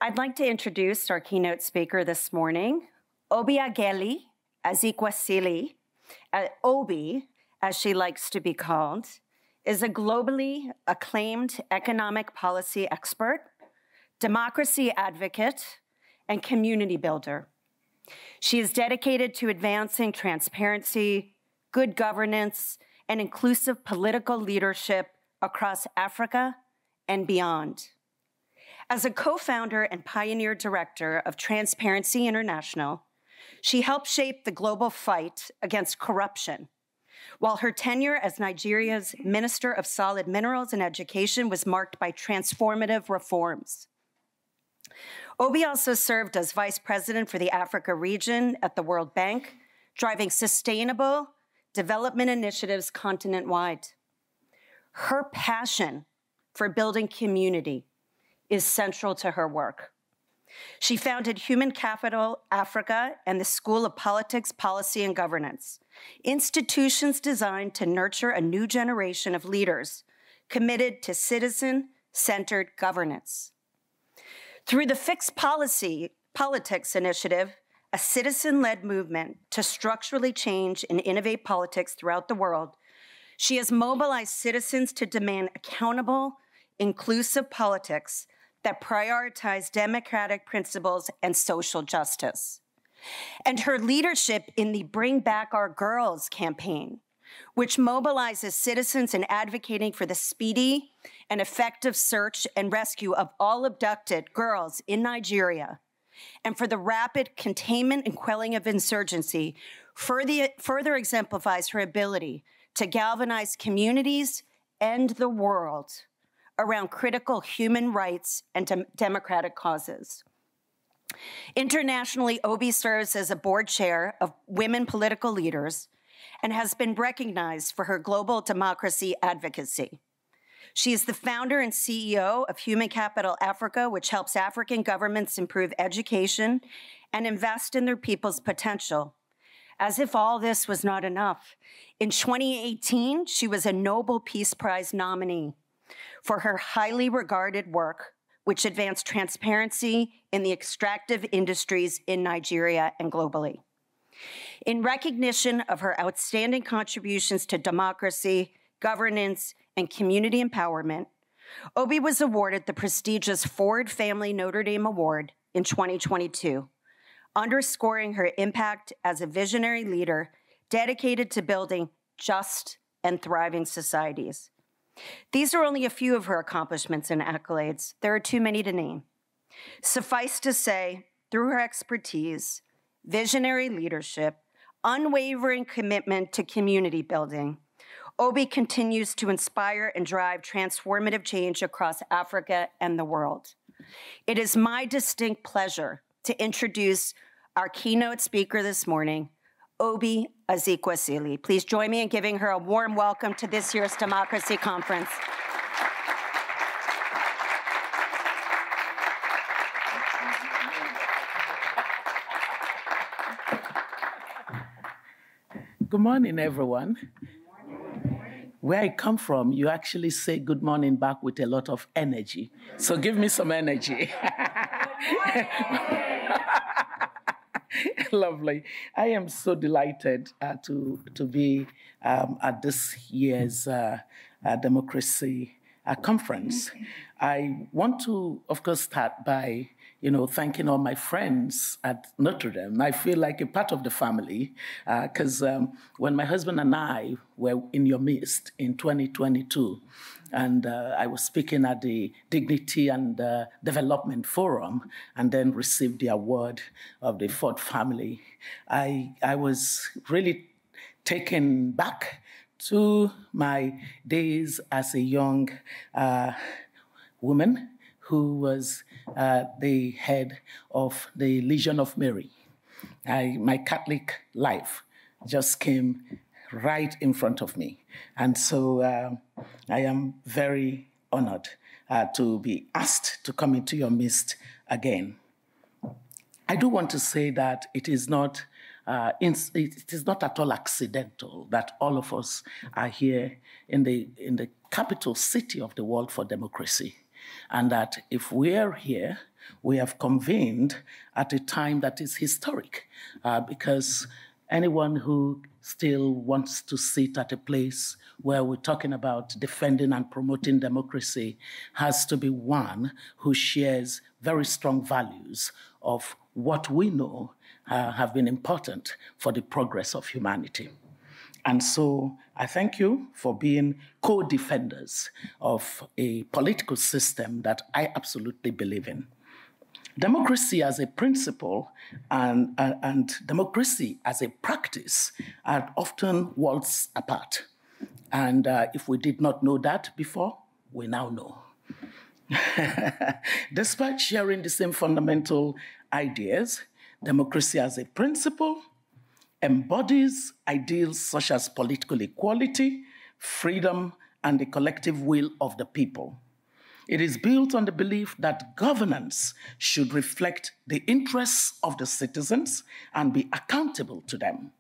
I'd like to introduce our keynote speaker this morning, Obiageli Ezekwesili, Obi, as she likes to be called, is a globally acclaimed economic policy expert, democracy advocate, and community builder. She is dedicated to advancing transparency, good governance, and inclusive political leadership across Africa and beyond. As a co-founder and pioneer director of Transparency International, she helped shape the global fight against corruption, while her tenure as Nigeria's Minister of Solid Minerals and Education was marked by transformative reforms. Obi also served as Vice President for the Africa region at the World Bank, driving sustainable development initiatives continent-wide. Her passion for building community is central to her work. She founded Human Capital Africa and the School of Politics, Policy, and Governance, institutions designed to nurture a new generation of leaders committed to citizen-centered governance. Through the Fixed Politics Initiative, a citizen-led movement to structurally change and innovate politics throughout the world, she has mobilized citizens to demand accountable, inclusive politics that prioritize democratic principles and social justice. And her leadership in the Bring Back Our Girls campaign, which mobilizes citizens in advocating for the speedy and effective search and rescue of all abducted girls in Nigeria, and for the rapid containment and quelling of insurgency, further exemplifies her ability to galvanize communities and the world around critical human rights and democratic causes. Internationally, Obi serves as a board chair of Women Political Leaders and has been recognized for her global democracy advocacy. She is the founder and CEO of Human Capital Africa, which helps African governments improve education and invest in their people's potential. As if all this was not enough, in 2018, she was a Nobel Peace Prize nominee for her highly regarded work, which advanced transparency in the extractive industries in Nigeria and globally. In recognition of her outstanding contributions to democracy, governance, and community empowerment, Obi was awarded the prestigious Ford Family Notre Dame Award in 2022, underscoring her impact as a visionary leader dedicated to building just and thriving societies. These are only a few of her accomplishments and accolades. There are too many to name. Suffice to say, through her expertise, visionary leadership, unwavering commitment to community building, Obi continues to inspire and drive transformative change across Africa and the world. It is my distinct pleasure to introduce our keynote speaker this morning, Obi Ezekwesili. Please join me in giving her a warm welcome to this year's Democracy Conference. Good morning, everyone. Where I come from, you actually say good morning back with a lot of energy. So give me some energy. Lovely. I am so delighted to be at this year's Democracy Conference. I want to, of course, start by thanking all my friends at Notre Dame. I feel like a part of the family because when my husband and I were in your midst in 2022, and I was speaking at the Dignity and Development Forum and then received the award of the Ford family, I was really taken back to my days as a young woman who was the head of the Legion of Mary. My Catholic life just came right in front of me. And so I am very honored to be asked to come into your midst again. I do want to say that it is not at all accidental that all of us are here in the capital city of the world for democracy. And that if we're here, we have convened at a time that is historic, because anyone who still wants to sit at a place where we're talking about defending and promoting democracy has to be one who shares very strong values of what we know have been important for the progress of humanity. And so I thank you for being co-defenders of a political system that I absolutely believe in. Democracy as a principle and democracy as a practice are often worlds apart. And if we did not know that before, we now know. Despite sharing the same fundamental ideas, democracy as a principle embodies ideals such as political equality, freedom, and the collective will of the people. It is built on the belief that governance should reflect the interests of the citizens and be accountable to them.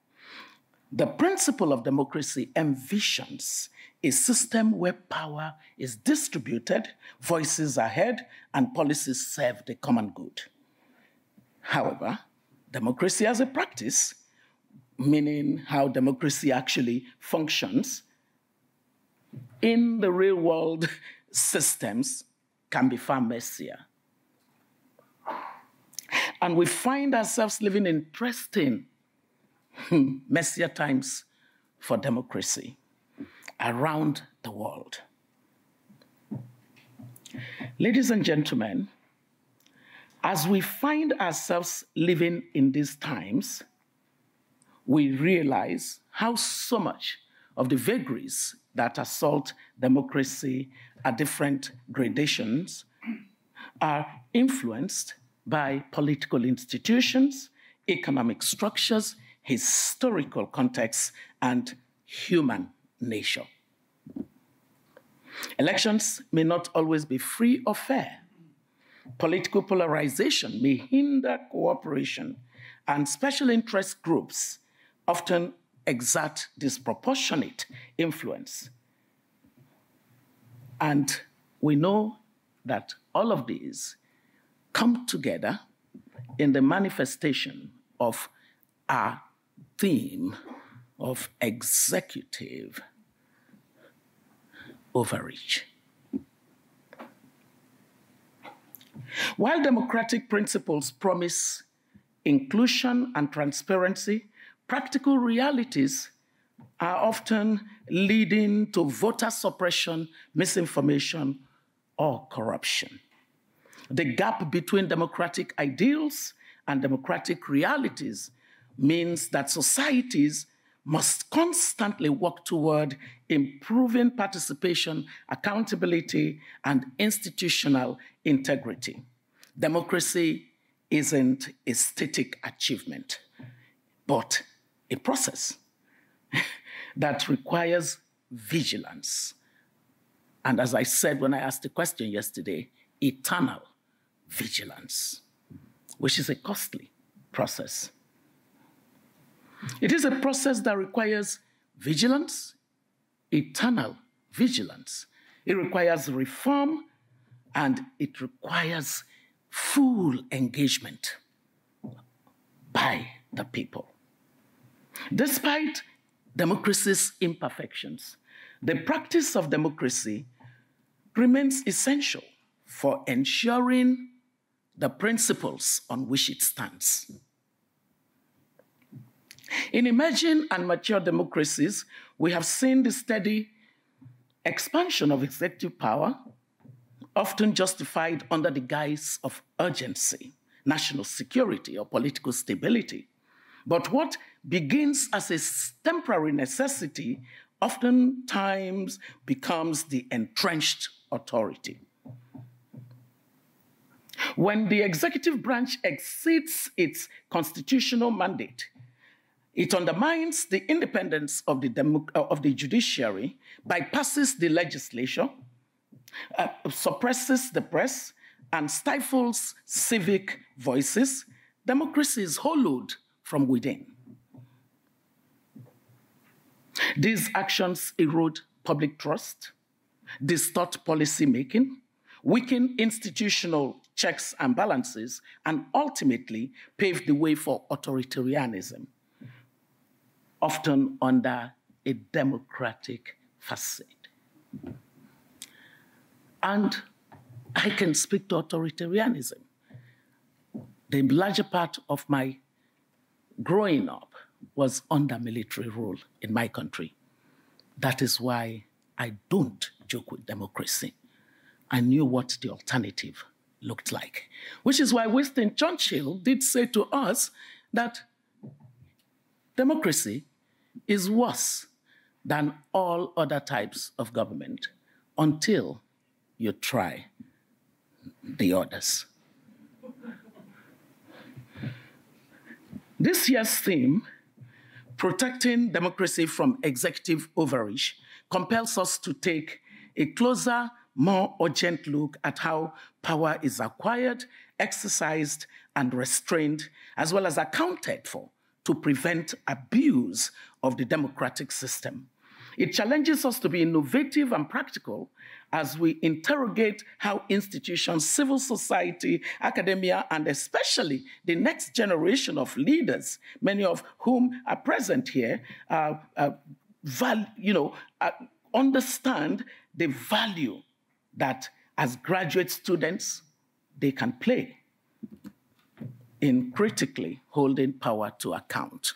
The principle of democracy envisions a system where power is distributed, voices are heard, and policies serve the common good. However, democracy as a practice, meaning how democracy actually functions in the real world systems, can be far messier. And we find ourselves living in interesting, messier times for democracy around the world. Ladies and gentlemen, as we find ourselves living in these times, we realize how so much of the vagaries that assault democracy at different gradations are influenced by political institutions, economic structures, historical contexts, and human nature. Elections may not always be free or fair. Political polarization may hinder cooperation, and special interest groups often exert disproportionate influence. And we know that all of these come together in the manifestation of our theme of executive overreach. While democratic principles promise inclusion and transparency, practical realities are often leading to voter suppression, misinformation, or corruption. The gap between democratic ideals and democratic realities means that societies must constantly work toward improving participation, accountability, and institutional integrity. Democracy isn't a static achievement, but a process that requires vigilance. And as I said when I asked the question yesterday, eternal vigilance, which is a costly process. It is a process that requires vigilance, eternal vigilance. It requires reform, and it requires full engagement by the people. Despite democracy's imperfections, the practice of democracy remains essential for ensuring the principles on which it stands. In emerging and mature democracies, we have seen the steady expansion of executive power, often justified under the guise of urgency, national security, or political stability. But what begins as a temporary necessity oftentimes becomes the entrenched authority. When the executive branch exceeds its constitutional mandate, it undermines the independence of the judiciary, bypasses the legislature, suppresses the press, and stifles civic voices. Democracy is hollowed from within. These actions erode public trust, distort policy making, weaken institutional checks and balances, and ultimately paved the way for authoritarianism, often under a democratic facade. And I can speak to authoritarianism. The larger part of my growing up was under military rule in my country. That is why I don't joke with democracy. I knew what the alternative looked like, which is why Winston Churchill did say to us that democracy is worse than all other types of government until you try the others. This year's theme, protecting democracy from executive overreach, compels us to take a closer, more urgent look at how power is acquired, exercised, and restrained, as well as accounted for to prevent abuse of the democratic system. It challenges us to be innovative and practical as we interrogate how institutions, civil society, academia, and especially the next generation of leaders, many of whom are present here, understand the value that as graduate students they can play in critically holding power to account.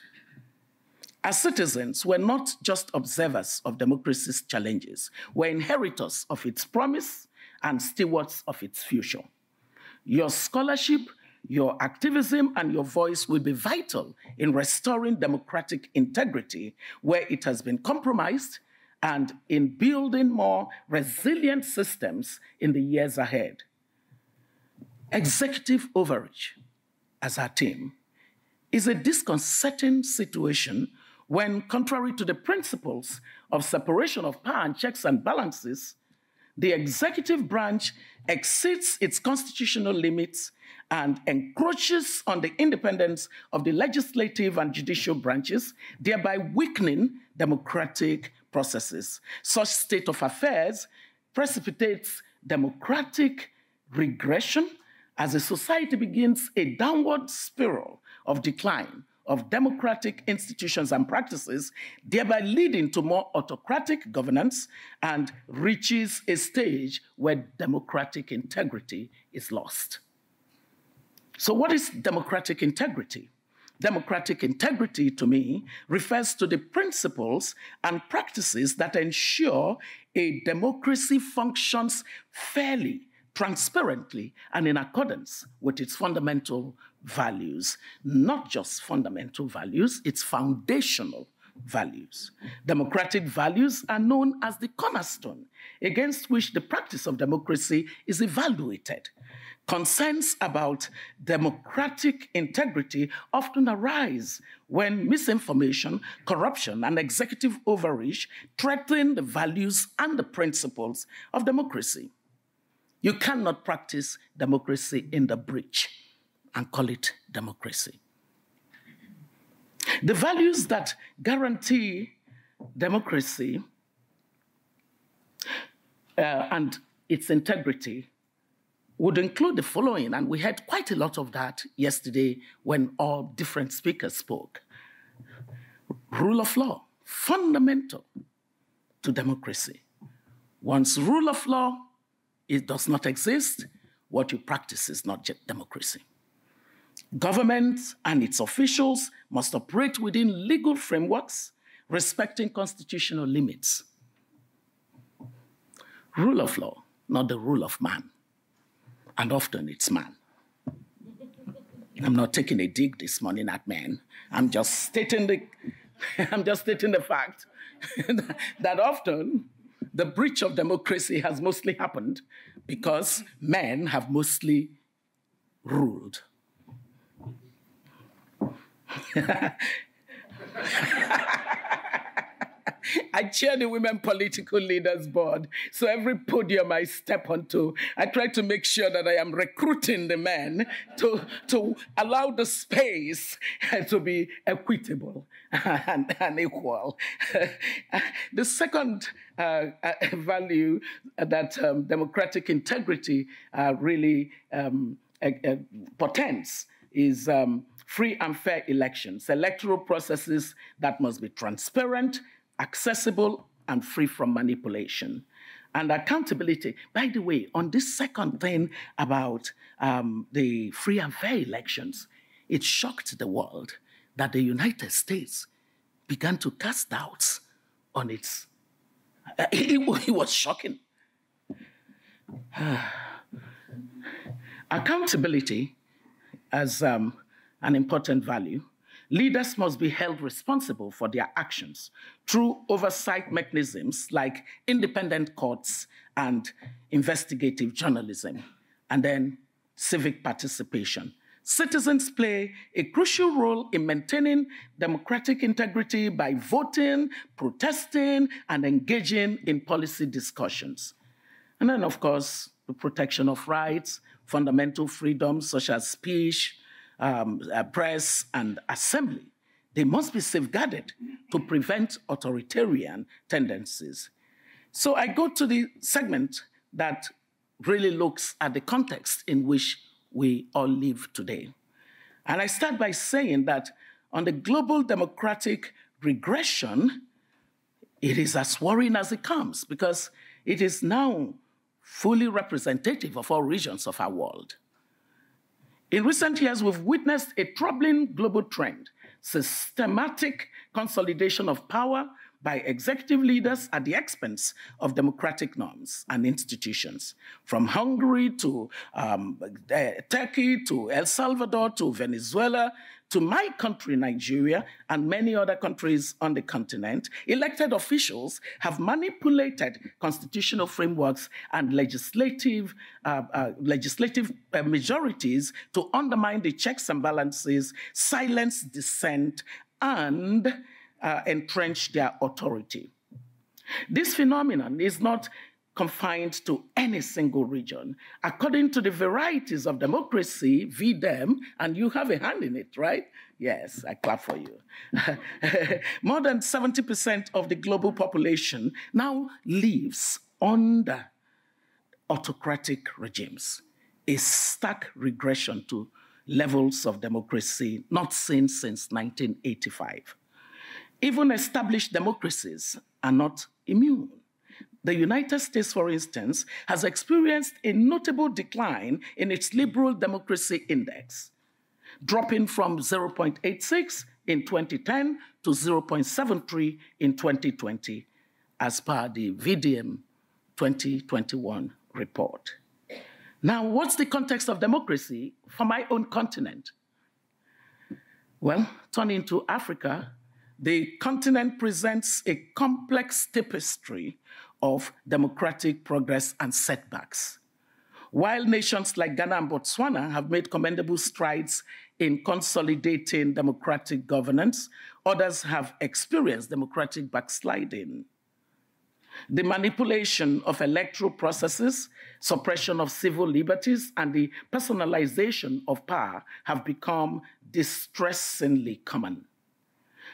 As citizens, we're not just observers of democracy's challenges, we're inheritors of its promise and stewards of its future. Your scholarship, your activism, and your voice will be vital in restoring democratic integrity where it has been compromised and in building more resilient systems in the years ahead. Executive overreach, as our theme, is a disconcerting situation when, contrary to the principles of separation of power and checks and balances, the executive branch exceeds its constitutional limits and encroaches on the independence of the legislative and judicial branches, thereby weakening democratic processes. Such state of affairs precipitates democratic regression as a society begins a downward spiral of decline of democratic institutions and practices, thereby leading to more autocratic governance and reaches a stage where democratic integrity is lost. So what is democratic integrity? Democratic integrity, to me, refers to the principles and practices that ensure a democracy functions fairly, transparently, and in accordance with its fundamental values. Not just fundamental values, its foundational values. Democratic values are known as the cornerstone against which the practice of democracy is evaluated. Concerns about democratic integrity often arise when misinformation, corruption, and executive overreach threaten the values and the principles of democracy. You cannot practice democracy in the breach and call it democracy. The values that guarantee democracy and its integrity would include the following, and we had quite a lot of that yesterday when all different speakers spoke. Rule of law, fundamental to democracy. Once rule of law it does not exist, what you practice is not democracy. Government and its officials must operate within legal frameworks, respecting constitutional limits. Rule of law, not the rule of man. And often it's man. I'm not taking a dig this morning at men. I'm just stating the fact that often the breach of democracy has mostly happened because men have mostly ruled. I chair the Women Political Leaders Board. So every podium I step onto, I try to make sure that I am recruiting the men to allow the space to be equitable and equal. The second value that democratic integrity really portends is free and fair elections, electoral processes that must be transparent, accessible, and free from manipulation. And accountability. By the way, on this second thing about the free and fair elections, it shocked the world that the United States began to cast doubts on its. It was shocking. Accountability as an important value. Leaders must be held responsible for their actions through oversight mechanisms like independent courts and investigative journalism, and then civic participation. Citizens play a crucial role in maintaining democratic integrity by voting, protesting, and engaging in policy discussions. And then, of course, the protection of rights, fundamental freedoms such as speech, press, and assembly. They must be safeguarded to prevent authoritarian tendencies. So I go to the segment that really looks at the context in which we all live today. And I start by saying that on the global democratic regression, it is as worrying as it comes because it is now fully representative of all regions of our world. In recent years, we've witnessed a troubling global trend, systematic consolidation of power by executive leaders at the expense of democratic norms and institutions. From Hungary to Turkey to El Salvador to Venezuela to my country, Nigeria, and many other countries on the continent, elected officials have manipulated constitutional frameworks and legislative majorities to undermine the checks and balances, silence dissent, and entrench their authority. This phenomenon is not confined to any single region. According to the varieties of democracy, them, and you have a hand in it, right? Yes, I clap for you. More than 70% of the global population now lives under autocratic regimes, a stark regression to levels of democracy not seen since 1985. Even established democracies are not immune. The United States, for instance, has experienced a notable decline in its liberal democracy index, dropping from 0.86 in 2010 to 0.73 in 2020, as per the VDM 2021 report. Now, what's the context of democracy for my own continent? Well, turning to Africa, the continent presents a complex tapestry of democratic progress and setbacks. While nations like Ghana and Botswana have made commendable strides in consolidating democratic governance, others have experienced democratic backsliding. The manipulation of electoral processes, suppression of civil liberties, and the personalization of power have become distressingly common.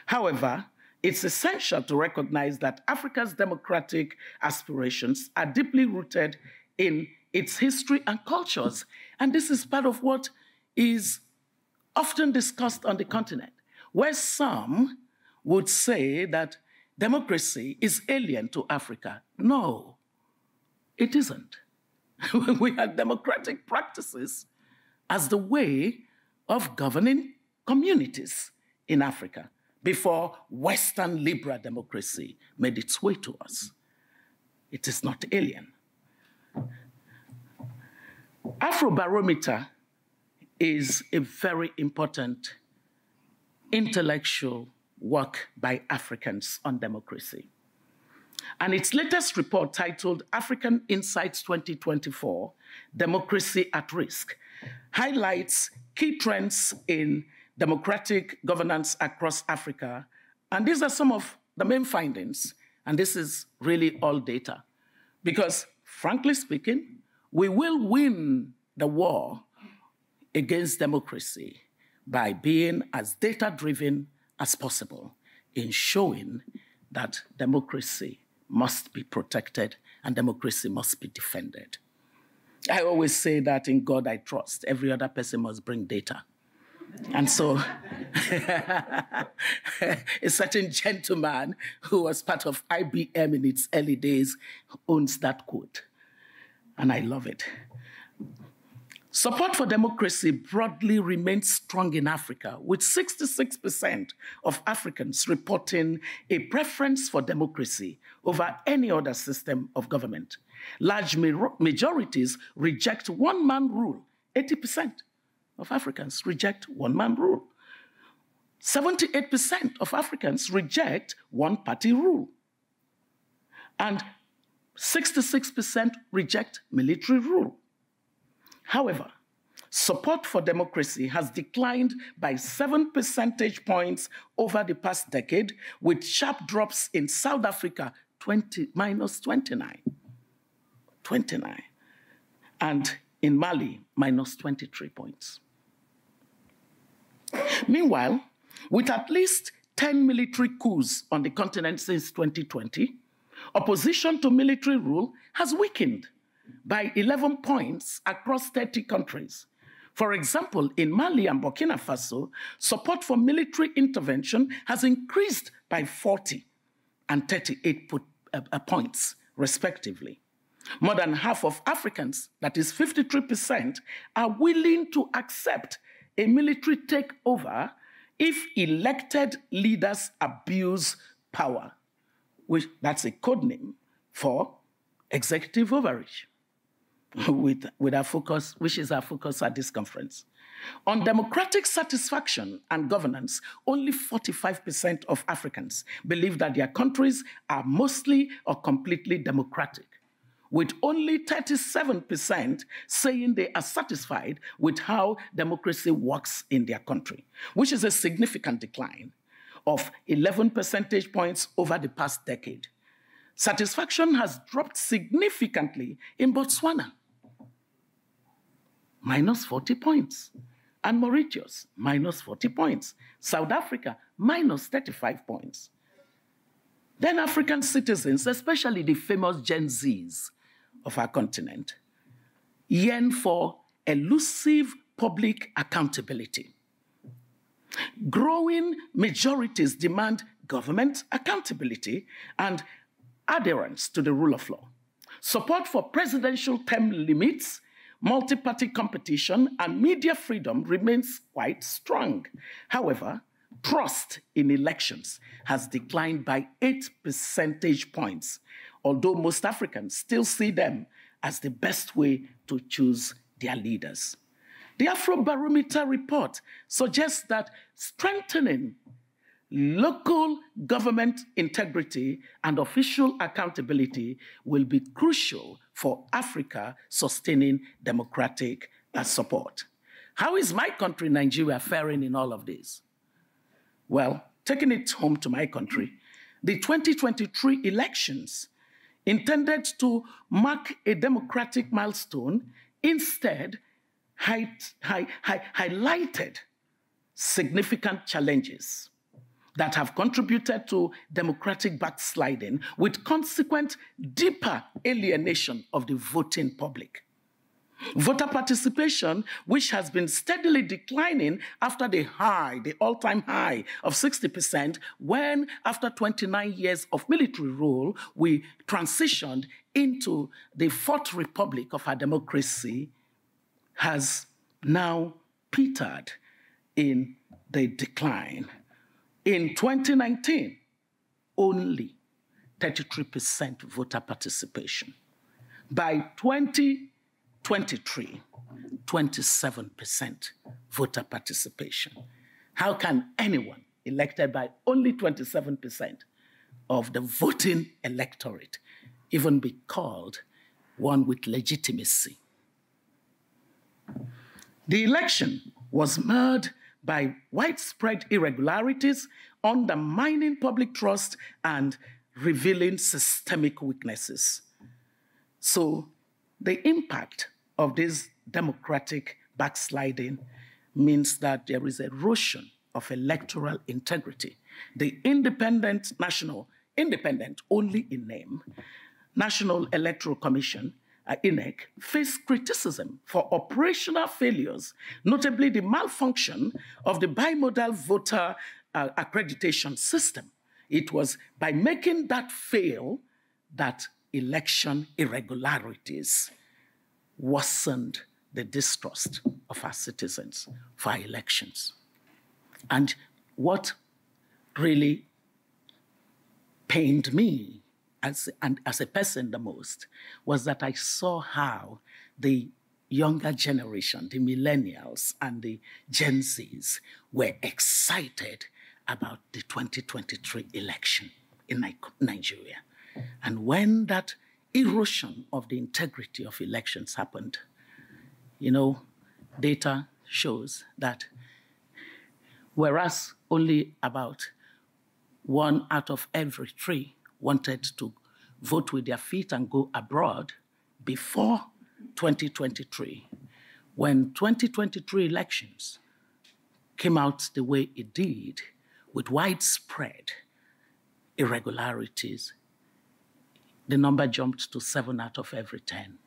However, it's essential to recognize that Africa's democratic aspirations are deeply rooted in its history and cultures. And this is part of what is often discussed on the continent, where some would say that democracy is alien to Africa. No, it isn't. We have democratic practices as the way of governing communities in Africa before Western liberal democracy made its way to us. It is not alien. Afrobarometer is a very important intellectual work by Africans on democracy. And its latest report, titled African Insights 2024, Democracy at Risk, highlights key trends in democratic governance across Africa. And these are some of the main findings and this is really all data, because frankly speaking, we will win the war against democracy by being as data-driven as possible in showing that democracy must be protected and democracy must be defended. I always say that in God I trust. Every other person must bring data. And so a certain gentleman who was part of IBM in its early days owns that quote, and I love it. Support for democracy broadly remains strong in Africa, with 66% of Africans reporting a preference for democracy over any other system of government. Large majorities reject one-man rule. 80% of Africans reject one-man rule. 78% of Africans reject one-party rule. And 66% reject military rule. However, support for democracy has declined by 7 percentage points over the past decade, with sharp drops in South Africa, minus 29, and in Mali, minus 23 points. Meanwhile, with at least 10 military coups on the continent since 2020, opposition to military rule has weakened by 11 points across 30 countries. For example, in Mali and Burkina Faso, support for military intervention has increased by 40 and 38 points, respectively. More than half of Africans, that is 53%, are willing to accept a military takeover if elected leaders abuse power, which that's a code name for executive overreach, with our focus, which is our focus at this conference. On democratic satisfaction and governance, only 45% of Africans believe that their countries are mostly or completely democratic, with only 37% saying they are satisfied with how democracy works in their country, which is a significant decline of 11 percentage points over the past decade. Satisfaction has dropped significantly in Botswana, minus 40 points, and Mauritius, minus 40 points, South Africa, minus 35 points. Then African citizens, especially the famous Gen Zs of our continent, yearn for elusive public accountability. Growing majorities demand government accountability and adherence to the rule of law. Support for presidential term limits, multi-party competition, and media freedom remains quite strong. However, trust in elections has declined by 8 percentage points, although most Africans still see them as the best way to choose their leaders. The Afrobarometer report suggests that strengthening local government integrity and official accountability will be crucial for Africa sustaining democratic support. How is my country, Nigeria, faring in all of this? Well, taking it home to my country, the 2023 elections intended to mark a democratic milestone instead highlighted significant challenges that have contributed to democratic backsliding, with consequent deeper alienation of the voting public. Voter participation, which has been steadily declining after the all-time high of 60%, when after 29 years of military rule, we transitioned into the fourth republic of our democracy, has now petered in the decline. In 2019, only 33% voter participation. By 2023, 27% voter participation. How can anyone elected by only 27% of the voting electorate even be called one with legitimacy? The election was marred by widespread irregularities, undermining public trust and revealing systemic weaknesses. So the impact of this democratic backsliding means that there is erosion of electoral integrity. The independent only in name, National Electoral Commission, INEC, faced criticism for operational failures, notably the malfunction of the bimodal voter accreditation system. It was by making that fail that election irregularities worsened the distrust of our citizens for our elections. And what really pained me as a person the most was that I saw how the younger generation, the millennials and the Gen Zs, were excited about the 2023 election in Nigeria. And when that erosion of the integrity of elections happened, data shows that whereas only about 1 out of every 3 wanted to vote with their feet and go abroad before 2023, when 2023 elections came out the way it did, with widespread irregularities, the number jumped to 7 out of every 10.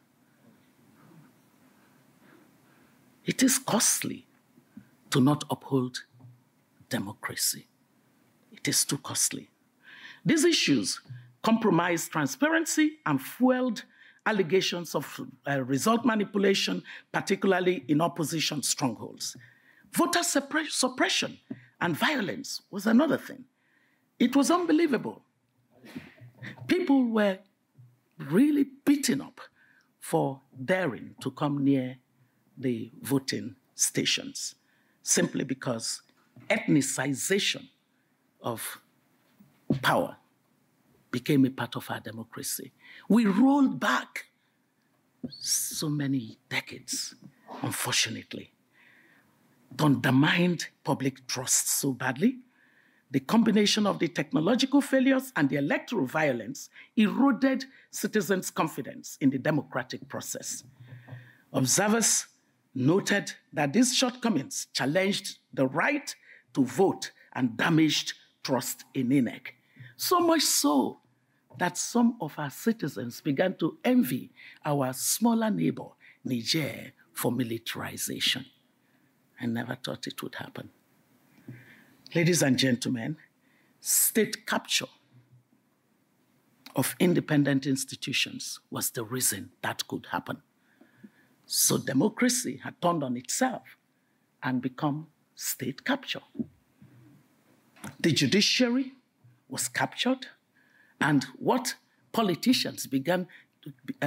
It is costly to not uphold democracy. It is too costly. These issues compromised transparency and fueled allegations of result manipulation, particularly in opposition strongholds. Voter suppression and violence was another thing. It was unbelievable. People were really beaten up for daring to come near the voting stations, simply because ethnicization of power became a part of our democracy. We rolled back so many decades, unfortunately. It undermined public trust so badly. The combination of the technological failures and the electoral violence eroded citizens' confidence in the democratic process. Observers noted that these shortcomings challenged the right to vote and damaged trust in INEC. So much so that some of our citizens began to envy our smaller neighbor, Niger, for militarization. I never thought it would happen. Ladies and gentlemen, state capture of independent institutions was the reason that could happen. So democracy had turned on itself and become state capture. The judiciary was captured, and what politicians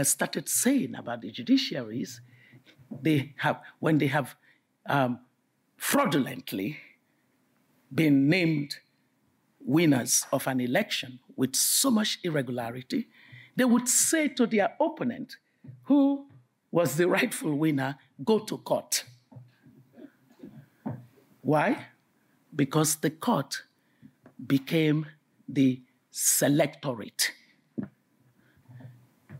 started saying about the judiciaries, when they have fraudulently been named winners of an election with so much irregularity, they would say to their opponent, who was the rightful winner, go to court. Why? Because the court became the selectorate,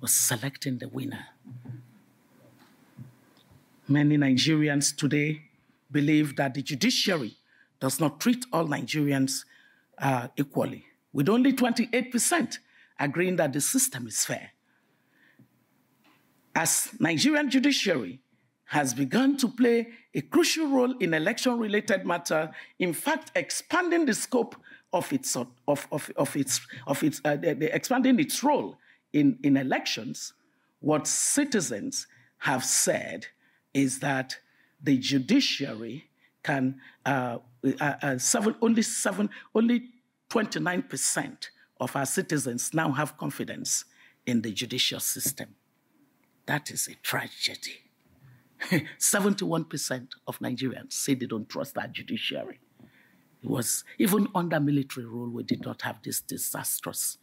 was selecting the winner. Many Nigerians today believe that the judiciary does not treat all Nigerians equally, with only 28% agreeing that the system is fair. As Nigerian judiciary has begun to play a crucial role in election-related matter, in fact, expanding the scope of expanding its role in elections, what citizens have said is that the judiciary can only 29% of our citizens now have confidence in the judicial system. That is a tragedy. 71% of Nigerians say they don't trust our judiciary. It was, even under military rule, we did not have this disastrous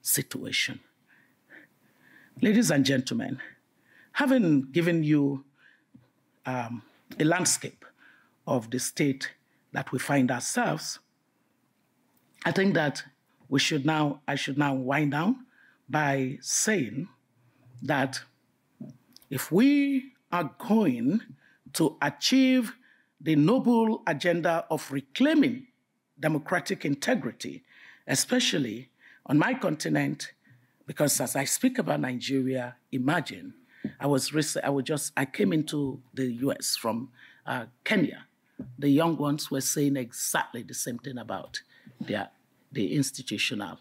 situation. Ladies and gentlemen, having given you a landscape of the state that we find ourselves, I think that I should now wind down by saying that if we are going to achieve the noble agenda of reclaiming democratic integrity, especially on my continent, because as I speak about Nigeria, imagine, I came into the US from Kenya. The young ones were saying exactly the same thing about the institutional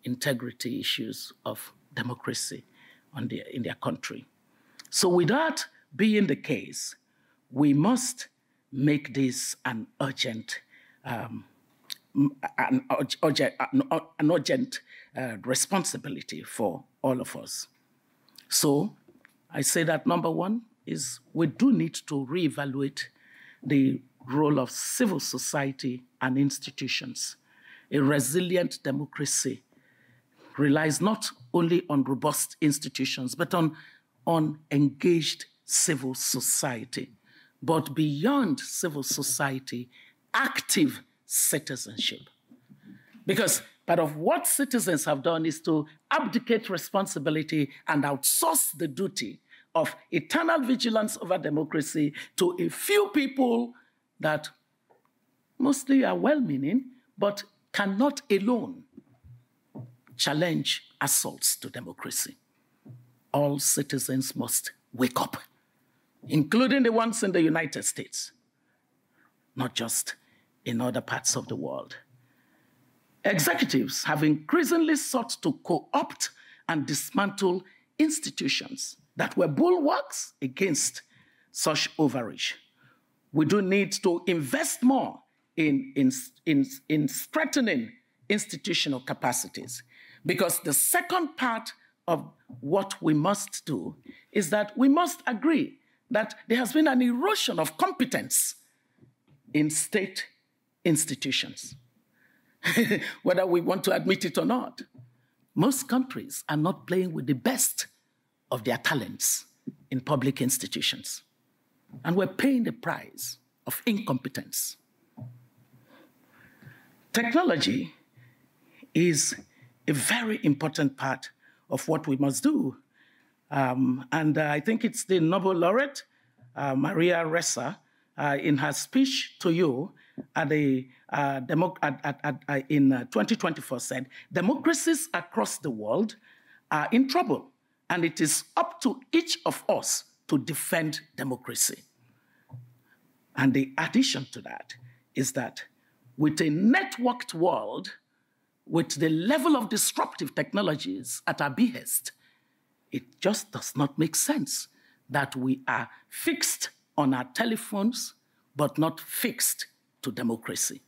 integrity issues of democracy in their country. So with that being the case, we must make this an urgent responsibility for all of us. So I say that number one is we do need to reevaluate the role of civil society and institutions. A resilient democracy relies not only on robust institutions, but on engaged civil society. But beyond civil society, active citizenship. Because part of what citizens have done is to abdicate responsibility and outsource the duty of eternal vigilance over democracy to a few people that mostly are well-meaning, but cannot alone challenge assaults to democracy. All citizens must wake up, including the ones in the United States, not just in other parts of the world. Executives have increasingly sought to co-opt and dismantle institutions that were bulwarks against such overreach. We do need to invest more in strengthening institutional capacities, because the second part of what we must do is that we must agree that there has been an erosion of competence in state institutions, whether we want to admit it or not. Most countries are not playing with the best of their talents in public institutions, and we're paying the price of incompetence. Technology is a very important part of what we must do. And I think it's the Nobel laureate, Maria Ressa, in her speech to you in 2024 said, democracies across the world are in trouble, and it is up to each of us to defend democracy. And the addition to that is that with a networked world, with the level of disruptive technologies at our behest, it just does not make sense that we are fixed on our telephones, but not fixed to democracy.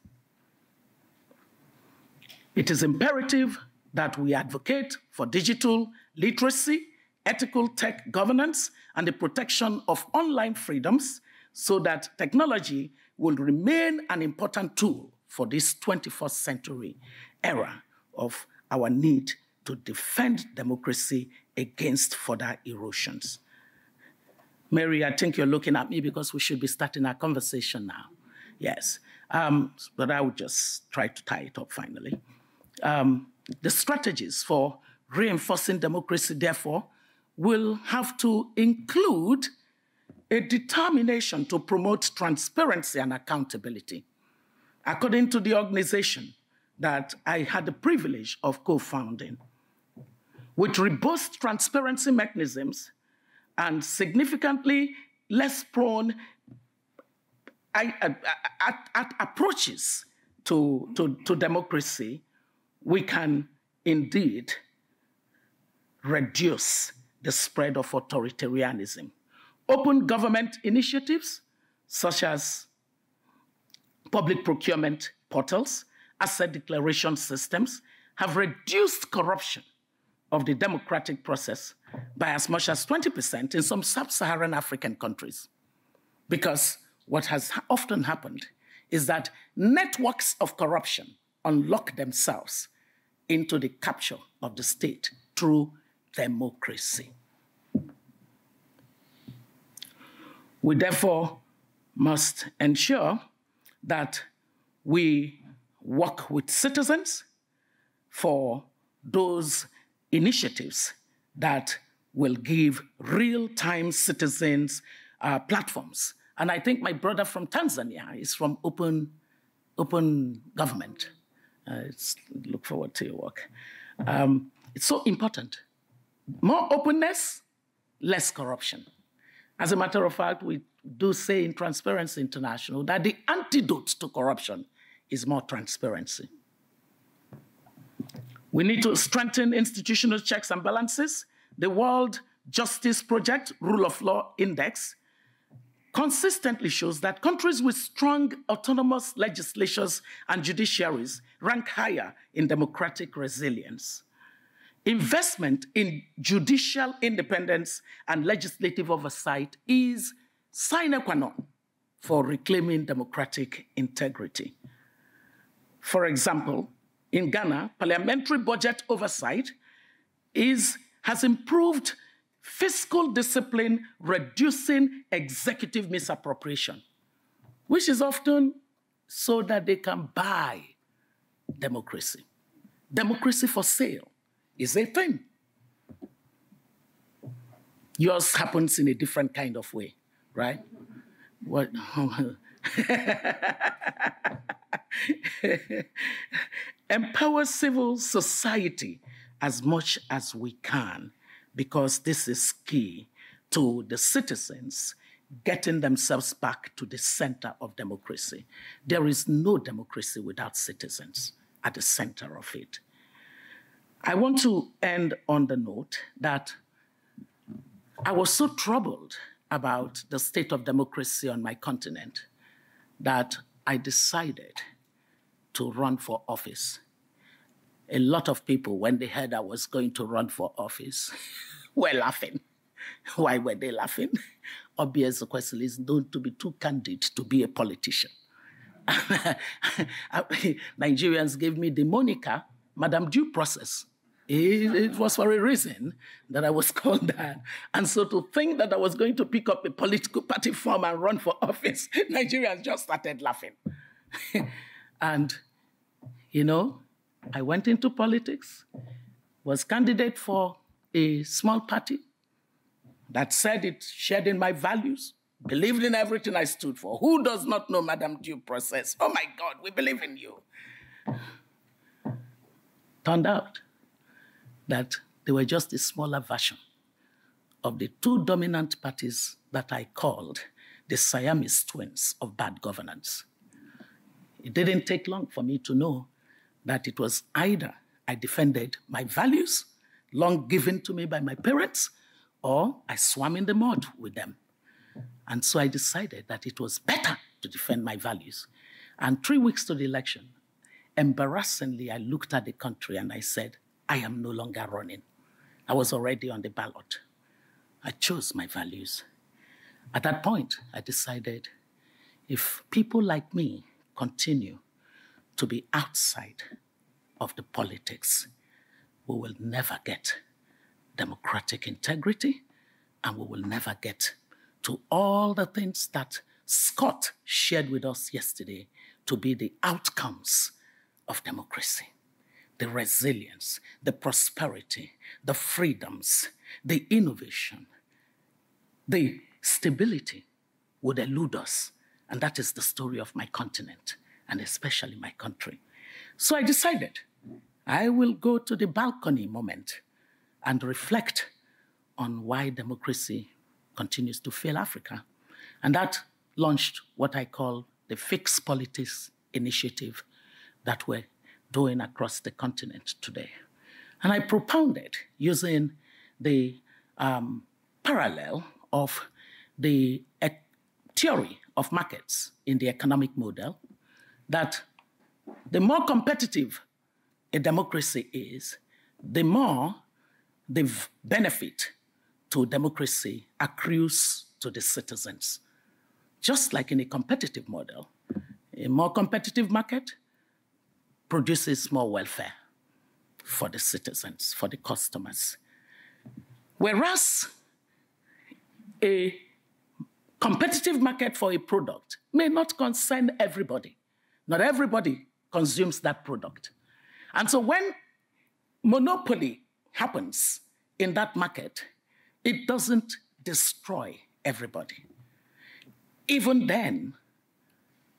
It is imperative that we advocate for digital literacy, ethical tech governance, and the protection of online freedoms so that technology will remain an important tool for this 21st century era of our need to defend democracy against further erosions. Mary, I think you're looking at me because we should be starting our conversation now. Yes, but I would just try to tie it up finally. The strategies for reinforcing democracy, therefore, will have to include a determination to promote transparency and accountability. According to the organization that I had the privilege of co-founding, with robust transparency mechanisms and significantly less prone approaches to democracy, we can indeed reduce the spread of authoritarianism. Open government initiatives, such as public procurement portals, asset declaration systems, have reduced corruption of the democratic process by as much as 20% in some sub-Saharan African countries. Because what has often happened is that networks of corruption unlock themselves into the capture of the state through democracy. We therefore must ensure that we work with citizens, for those initiatives that will give real-time citizens platforms. And I think my brother from Tanzania is from Open Government. Look forward to your work. It's so important. More openness, less corruption. As a matter of fact, we do say in Transparency International that the antidote to corruption is more transparency. We need to strengthen institutional checks and balances. The World Justice Project Rule of Law Index consistently shows that countries with strong autonomous legislatures and judiciaries rank higher in democratic resilience. Investment in judicial independence and legislative oversight is sine qua non for reclaiming democratic integrity. For example, in Ghana, parliamentary budget oversight has improved fiscal discipline, reducing executive misappropriation, which is often so that they can buy democracy. Democracy for sale is a thing. Yours happens in a different kind of way, right? What? Empower civil society as much as we can, because this is key to the citizens getting themselves back to the center of democracy. There is no democracy without citizens at the center of it. I want to end on the note that I was so troubled about the state of democracy on my continent that I decided to run for office. A lot of people, when they heard I was going to run for office, were laughing. Why were they laughing? Obiageli Ezekwesili is known to be too candid to be a politician. Nigerians gave me the moniker, Madam Due Process. It was for a reason that I was called that. And so to think that I was going to pick up a political party form and run for office, Nigerians just started laughing. And, you know, I went into politics, was candidate for a small party that said it shared in my values, believed in everything I stood for. Who does not know Madam Due Process? Oh my God, we believe in you. Turned out that they were just a smaller version of the two dominant parties that I called the Siamese twins of bad governance. It didn't take long for me to know that it was either I defended my values, long given to me by my parents, or I swam in the mud with them. And so I decided that it was better to defend my values. And 3 weeks to the election, embarrassingly, I looked at the country and I said, I am no longer running. I was already on the ballot. I chose my values. At that point, I decided if people like me continue to be outside of the politics, we will never get democratic integrity, and we will never get to all the things that Scott shared with us yesterday to be the outcomes of democracy. The resilience, the prosperity, the freedoms, the innovation, the stability would elude us. And that is the story of my continent, and especially my country. So I decided I will go to the balcony moment and reflect on why democracy continues to fail Africa. And that launched what I call the Fix Politics initiative that we're doing across the continent today. And I propounded using the parallel of the theory of markets in the economic model, that the more competitive a democracy is, the more the benefit to democracy accrues to the citizens. Just like in a competitive model, a more competitive market produces more welfare for the citizens, for the customers. Whereas a competitive market for a product may not concern everybody. Not everybody consumes that product. And so when monopoly happens in that market, it doesn't destroy everybody. Even then,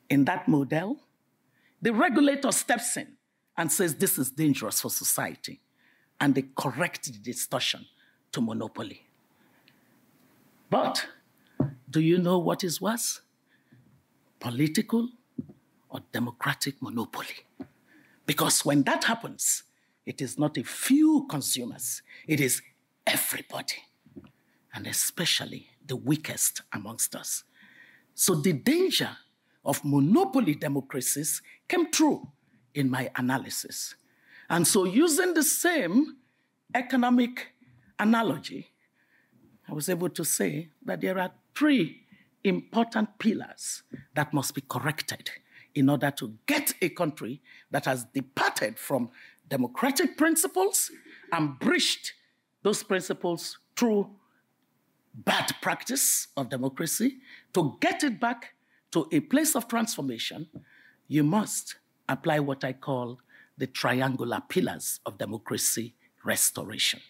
in that model, the regulator steps in and says this is dangerous for society, and they correct the distortion to monopoly. But do you know what is worse? Political or democratic monopoly. Because when that happens, it is not a few consumers, it is everybody, and especially the weakest amongst us. So the danger of monopoly democracies came true in my analysis. And so using the same economic analogy, I was able to say that there are three important pillars that must be corrected in order to get a country that has departed from democratic principles and breached those principles through bad practice of democracy. To get it back to a place of transformation, you must apply what I call the triangular pillars of democracy restoration.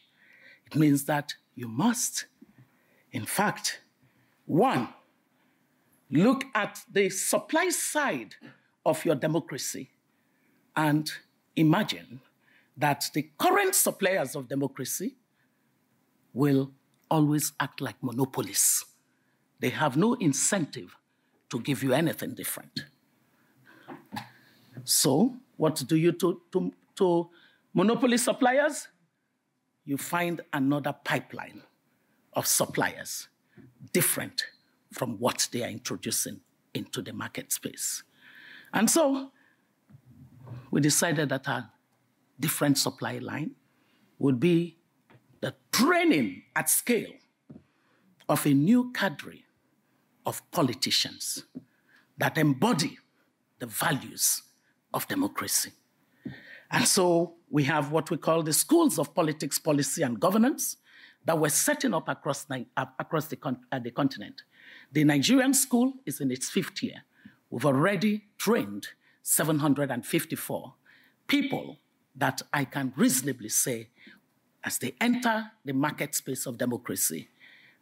It means that you must, in fact, one, look at the supply side of your democracy and imagine that the current suppliers of democracy will always act like monopolists. They have no incentive to give you anything different. So what do you do to monopoly suppliers? You find another pipeline of suppliers different from what they are introducing into the market space. And so we decided that our different supply line would be the training at scale of a new cadre of politicians that embody the values of democracy. And so we have what we call the schools of politics, policy, and governance that we're setting up across the continent. The Nigerian school is in its 5th year. We've already trained 754 people that I can reasonably say, as they enter the market space of democracy,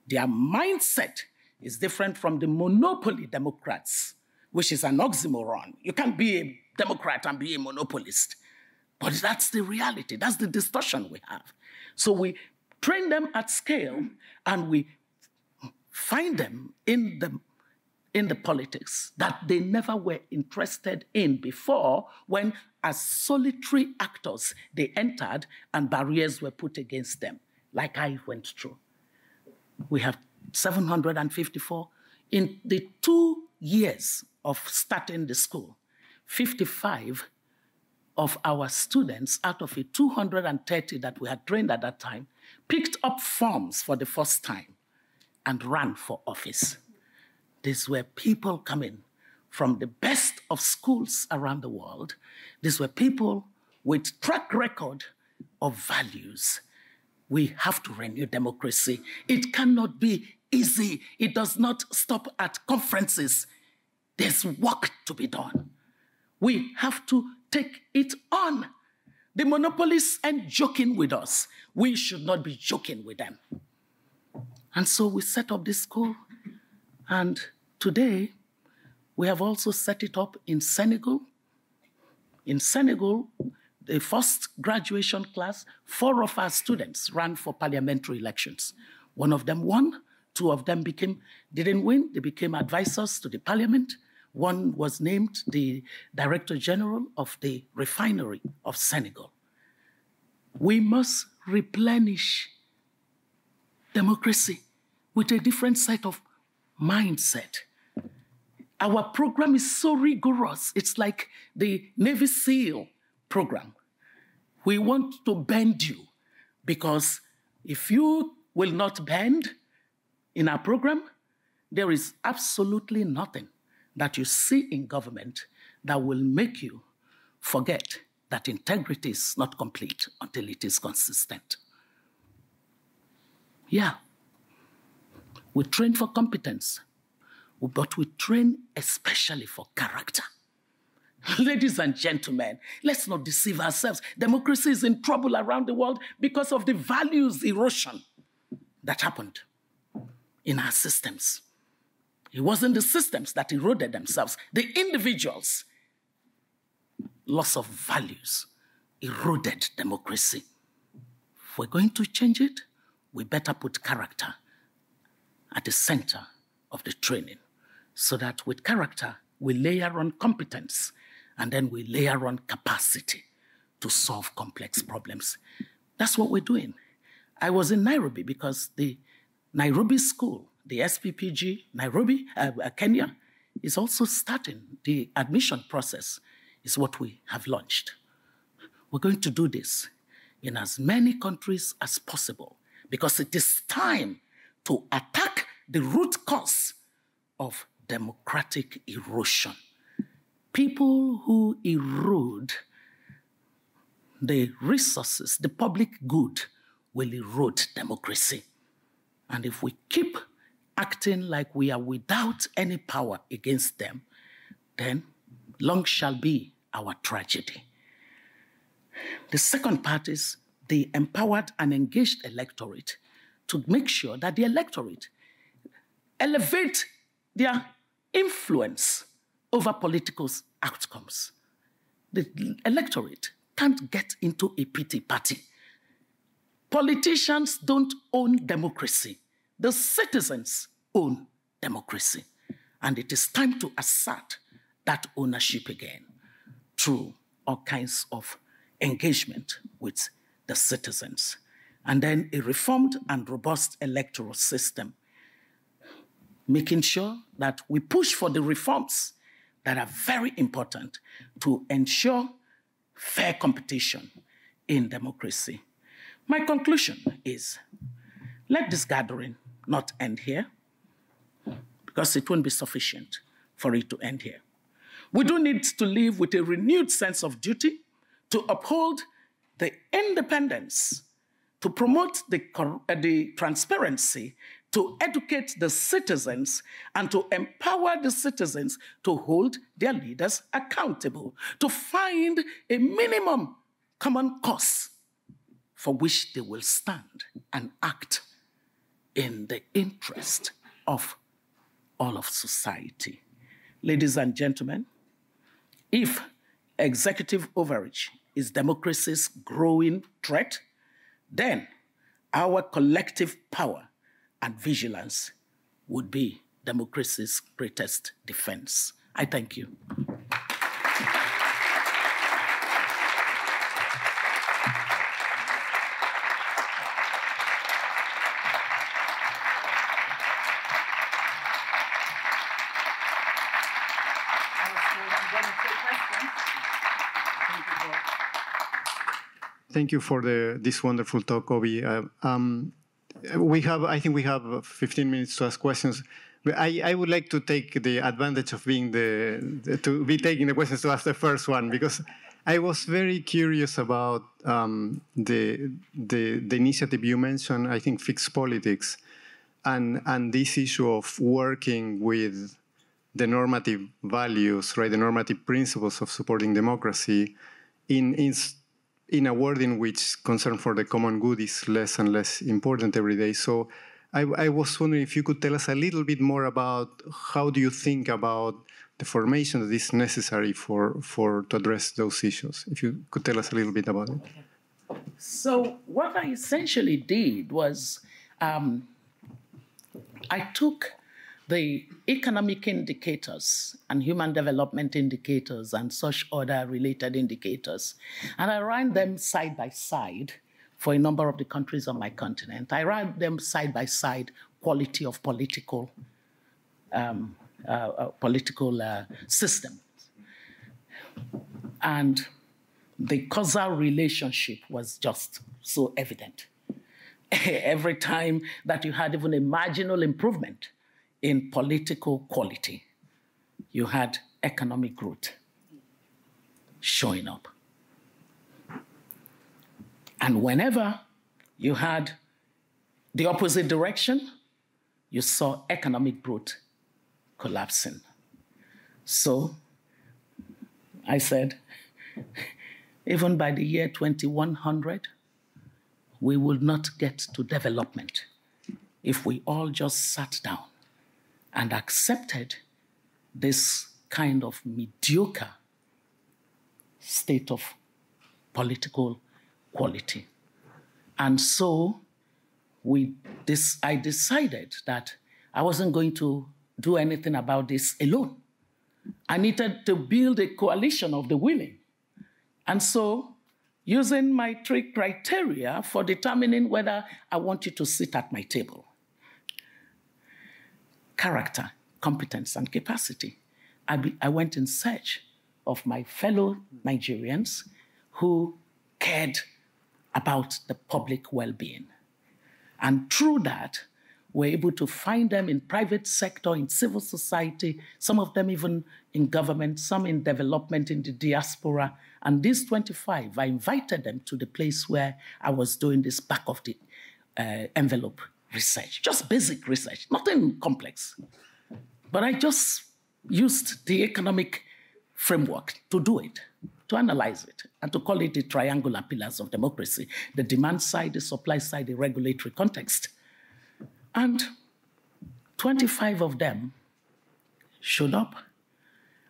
their mindset is different from the monopoly Democrats, which is an oxymoron. You can't be a Democrat and be a monopolist. But that's the reality. That's the distortion we have. So we train them at scale, and we find them in the politics that they never were interested in before, when as solitary actors they entered and barriers were put against them, like I went through. We have 754. In the 2 years of starting the school, 55 of our students out of the 230 that we had trained at that time picked up forms for the first time and ran for office. These were people coming from the best of schools around the world. These were people with track record of values. We have to renew democracy. It cannot be easy. It does not stop at conferences. There's work to be done. We have to take it on. The monopolists ain't joking with us. We should not be joking with them. And so we set up this school. And today, we have also set it up in Senegal. In Senegal, the first graduation class, 4 of our students ran for parliamentary elections. 1 of them won, 2 of them didn't win. They became advisors to the parliament. 1 was named the Director General of the refinery of Senegal. We must replenish democracy with a different set of mindset. Our program is so rigorous. It's like the Navy SEAL program. We want to bend you, because if you will not bend in our program, there is absolutely nothing that you see in government that will make you forget that integrity is not complete until it is consistent. Yeah, we train for competence, but we train especially for character. Ladies and gentlemen, let's not deceive ourselves. Democracy is in trouble around the world because of the values erosion that happened in our systems. It wasn't the systems that eroded themselves. The individuals' loss of values eroded democracy. If we're going to change it, we better put character at the center of the training, so that with character, we layer on competence, and then we layer on capacity to solve complex problems. That's what we're doing. I was in Nairobi because the Nairobi school, the SPPG, Nairobi, Kenya, is also starting. The admission process is what we have launched. We're going to do this in as many countries as possible because it is time to attack the root cause of democratic erosion. People who erode the resources, the public good, will erode democracy. And if we keep acting like we are without any power against them, then long shall be our tragedy. The second part is the empowered and engaged electorate, to make sure that the electorate elevate their influence over political outcomes. The electorate can't get into a pity party. Politicians don't own democracy. The citizens own democracy. And it is time to assert that ownership again through all kinds of engagement with the citizens. And then a reformed and robust electoral system, making sure that we push for the reforms that are very important to ensure fair competition in democracy. My conclusion is, let this gathering not end here, because it won't be sufficient for it to end here. We do need to live with a renewed sense of duty to uphold the independence, to promote the transparency, to educate the citizens, and to empower the citizens to hold their leaders accountable, to find a minimum common cause for which they will stand and act in the interest of all of society. Ladies and gentlemen, if executive overreach is democracy's growing threat, then our collective power and vigilance would be democracy's greatest defense. I thank you. Thank you for this wonderful talk, Obi. I think we have 15 minutes to ask questions. But I would like to take the advantage of being to be taking the questions to ask the first one, because I was very curious about the initiative you mentioned, I think fixed politics, and this issue of working with the normative values, right, the normative principles of supporting democracy in a world in which concern for the common good is less and less important every day. So I was wondering if you could tell us a little bit more about how do you think about the formation that is necessary to address those issues. If you could tell us a little bit about it. So what I essentially did was I took the economic indicators and human development indicators and such other related indicators, and I ran them side by side for a number of the countries on my continent. I ran them side by side, quality of political systems. And the causal relationship was just so evident. Every time that you had even a marginal improvement in political quality, you had economic growth showing up. And whenever you had the opposite direction, you saw economic growth collapsing. So I said, even by the year 2100, we will not get to development if we all just sat down and accepted this kind of mediocre state of political quality. And so I decided that I wasn't going to do anything about this alone. I needed to build a coalition of the willing. And so, using my 3 criteria for determining whether I want you to sit at my table: character, competence, and capacity, I went in search of my fellow Nigerians who cared about the public well-being. And through that, we're able to find them in private sector, in civil society, some of them even in government, some in development in the diaspora. And these 25, I invited them to the place where I was doing this back of the envelope research, just basic research, nothing complex. But I just used the economic framework to do it, to analyze it, and to call it the triangular pillars of democracy: the demand side, the supply side, the regulatory context. And 25 of them showed up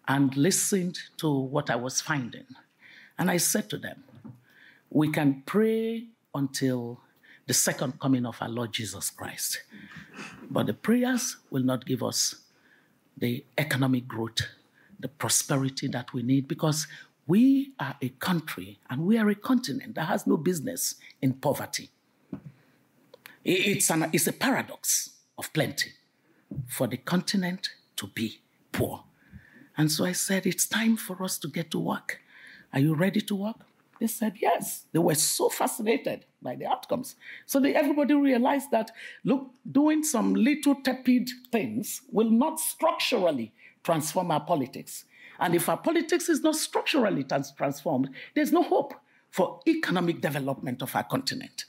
and listened to what I was finding. And I said to them, we can pray until the second coming of our Lord Jesus Christ, but the prayers will not give us the economic growth, the prosperity that we need, because we are a country and we are a continent that has no business in poverty. It's a paradox of plenty for the continent to be poor. And so I said, it's time for us to get to work. Are you ready to work? They said yes. They were so fascinated by the outcomes. So everybody realized that, look, doing some little tepid things will not structurally transform our politics. And if our politics is not structurally transformed, there's no hope for economic development of our continent.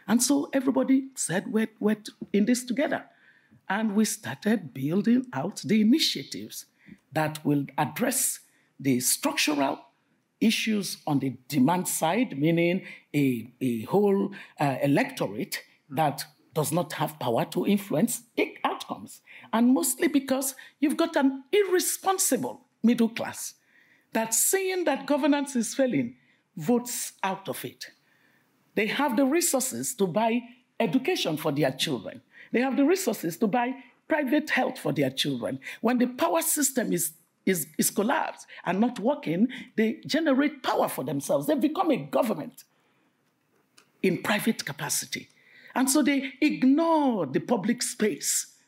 And so everybody said, we're in this together. And we started building out the initiatives that will address the structural issues on the demand side, meaning a whole electorate that does not have power to influence outcomes. And mostly because you've got an irresponsible middle class that, seeing that governance is failing, votes out of it. They have the resources to buy education for their children. They have the resources to buy private health for their children. When the power system is collapsed and not working, they generate power for themselves. They become a government in private capacity. And so they ignore the public space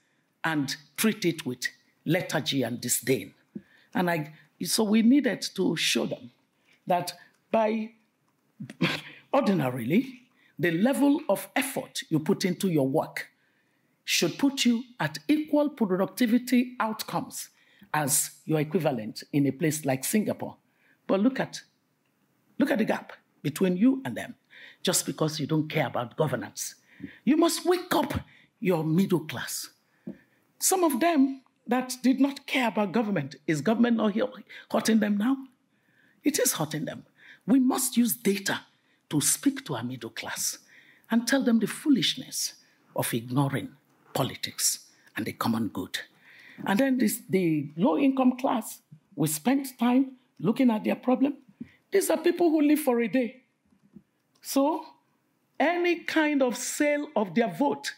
and treat it with lethargy and disdain. And so we needed to show them that ordinarily, the level of effort you put into your work should put you at equal productivity outcomes as your equivalent in a place like Singapore. But look at the gap between you and them, just because you don't care about governance. You must wake up your middle class. Some of them that did not care about government, is government not hurting them now? It is hurting them. We must use data to speak to our middle class and tell them the foolishness of ignoring politics and the common good. And then the low-income class, we spent time looking at their problem. These are people who live for a day. So any kind of sale of their vote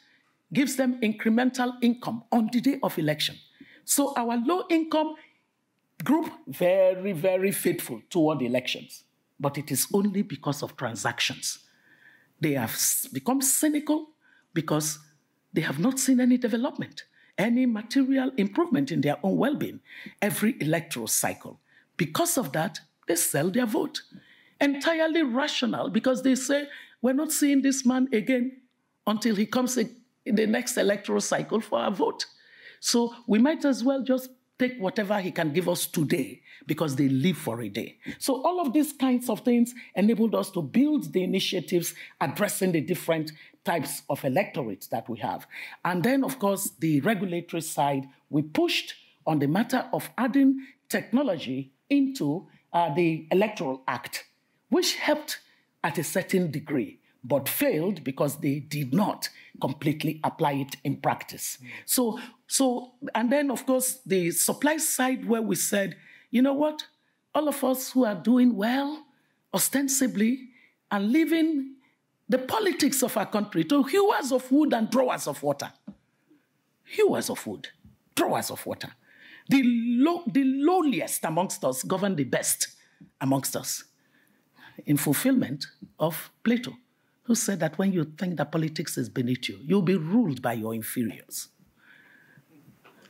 gives them incremental income on the day of election. So our low-income group, very, very faithful toward the elections. But it is only because of transactions. They have become cynical because they have not seen any development, any material improvement in their own well-being every electoral cycle. Because of that, they sell their vote. Entirely rational, because they say, we're not seeing this man again until he comes in the next electoral cycle for our vote. So we might as well just take whatever he can give us today, because they live for a day. So all of these kinds of things enabled us to build the initiatives addressing the different types of electorates that we have. And then, of course, the regulatory side, we pushed on the matter of adding technology into the Electoral Act, which helped at a certain degree, but failed because they did not completely apply it in practice. So, and then of course, the supply side where we said, you know what, all of us who are doing well, ostensibly, are leaving the politics of our country to hewers of wood and drawers of water. Hewers of wood, drawers of water. The lowliest amongst us govern the best amongst us, in fulfillment of Plato, who said that when you think that politics is beneath you, you'll be ruled by your inferiors.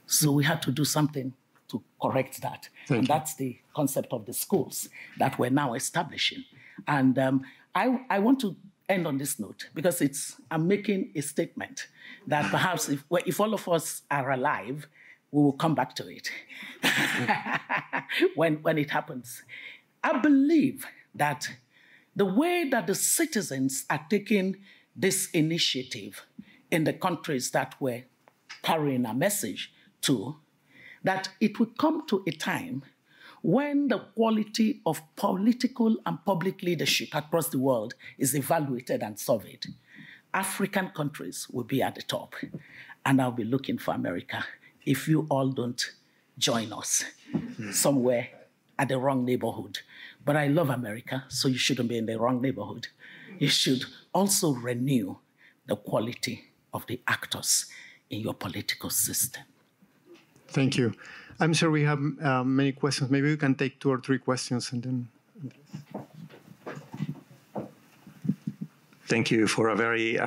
So we had to do something to correct that. And that's the concept of the schools that we're now establishing. And I want to end on this note because I'm making a statement that perhaps if all of us are alive, we will come back to it when it happens. I believe that the way that the citizens are taking this initiative in the countries that we're carrying a message to, that it will come to a time when the quality of political and public leadership across the world is evaluated and surveyed. African countries will be at the top, and I'll be looking for America if you all don't join us somewhere at the wrong neighborhood. But I love America, so you shouldn't be in the wrong neighborhood. You should also renew the quality of the actors in your political system. Thank you. I'm sure we have many questions. Maybe we can take 2 or 3 questions and then. Thank you for a very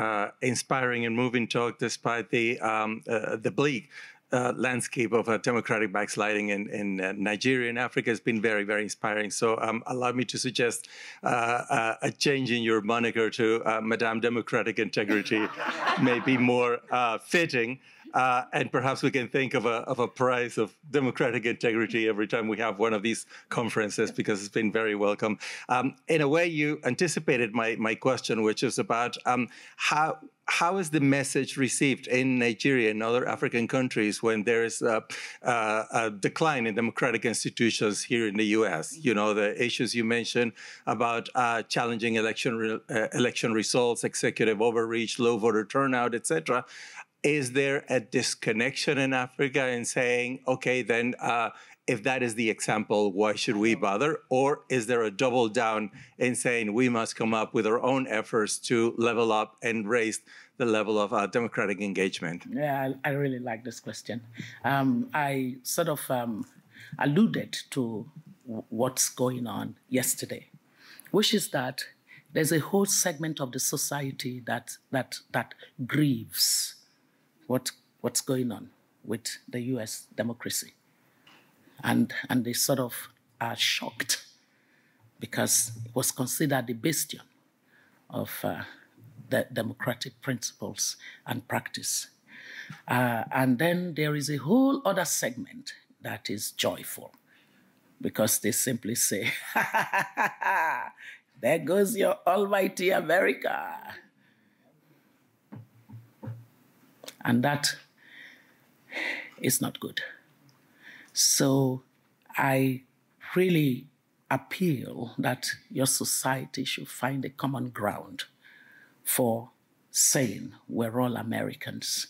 inspiring and moving talk, despite the bleak landscape of democratic backsliding in Nigeria and Africa has been very, very inspiring. So allow me to suggest a change in your moniker to Madame Democratic Integrity may be more fitting. And perhaps we can think of a prize of democratic integrity every time we have one of these conferences, because it's been very welcome. In a way, you anticipated my question, which is about how is the message received in Nigeria and other African countries when there is a decline in democratic institutions here in the U.S.? You know, the issues you mentioned about challenging election results, executive overreach, low voter turnout, etc. Is there a disconnection in Africa in saying, okay, then if that is the example, why should we bother? Or is there a double down in saying we must come up with our own efforts to level up and raise the level of democratic engagement? Yeah, I really like this question. I sort of alluded to what's going on yesterday, which is that there's a whole segment of the society that grieves what's going on with the U.S. democracy. And they sort of are shocked because it was considered the bastion of the democratic principles and practice. And then there is a whole other segment that is joyful because they simply say, there goes your almighty America. And that is not good. So I really appeal that your society should find a common ground for saying we're all Americans,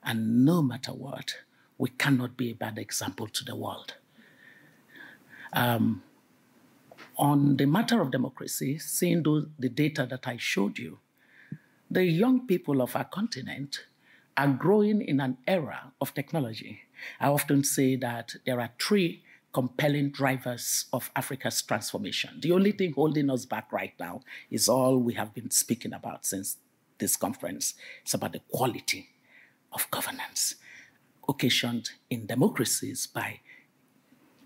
and no matter what, we cannot be a bad example to the world. On the matter of democracy, seeing the data that I showed you, the young people of our continent are growing in an era of technology. I often say that there are 3 compelling drivers of Africa's transformation. The only thing holding us back right now is all we have been speaking about since this conference. It's about the quality of governance, occasioned in democracies by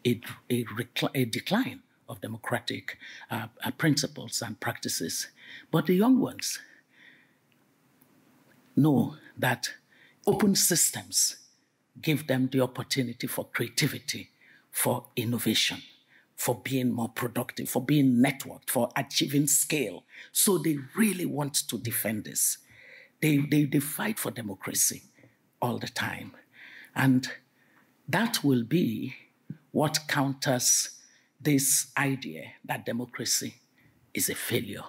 a decline of democratic principles and practices. But the young ones know that open systems give them the opportunity for creativity, for innovation, for being more productive, for being networked, for achieving scale. So they really want to defend this. They fight for democracy all the time. And that will be what counters this idea that democracy is a failure,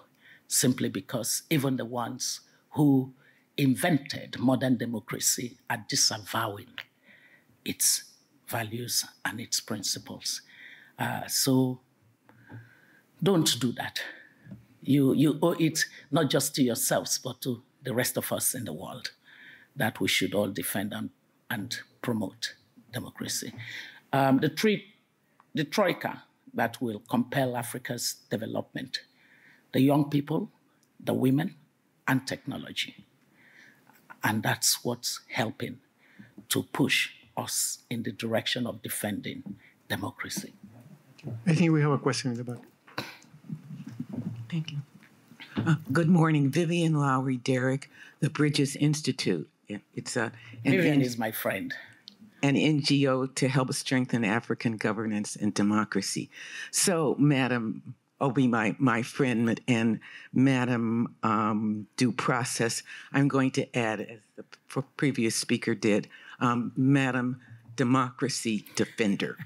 simply because even the ones who invented modern democracy are disavowing its values and its principles. So don't do that. You owe it not just to yourselves, but to the rest of us in the world, that we should all defend and promote democracy. The troika that will compel Africa's development, the young people, the women, and technology. And that's what's helping to push us in the direction of defending democracy. I think we have a question in the back. Thank you. Good morning, Vivian Lowry Derrick, the Bridges Institute. Vivian is my friend. An NGO to help strengthen African governance and democracy. So, Madam Obi, my friend, and Madam Due Process, I'm going to add, as the previous speaker did, Madam Democracy Defender.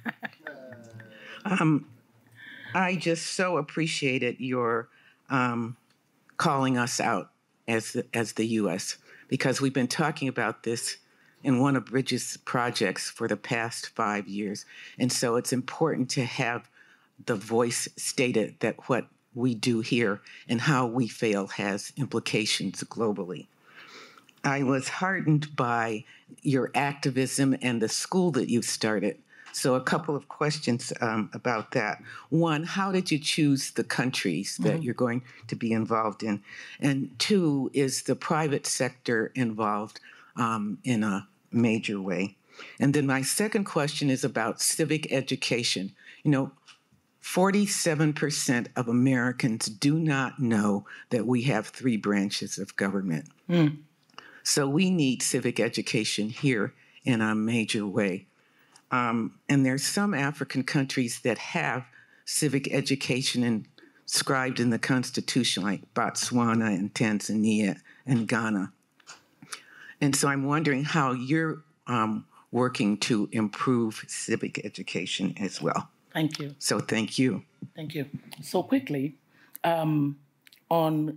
I just so appreciated your calling us out as the U.S., because we've been talking about this in one of Bridges' projects for the past 5 years. And so it's important to have the voice stated that what we do here and how we fail has implications globally. I was heartened by your activism and the school that you started. So a couple of questions about that. One, how did you choose the countries that you're going to be involved in? And two, is the private sector involved in a major way? And then my second question is about civic education. 47% of Americans do not know that we have 3 branches of government. So we need civic education here in a major way. And there's some African countries that have civic education inscribed in the Constitution, like Botswana and Tanzania and Ghana. And so I'm wondering how you're working to improve civic education as well. Thank you. So thank you. Thank you. So quickly, on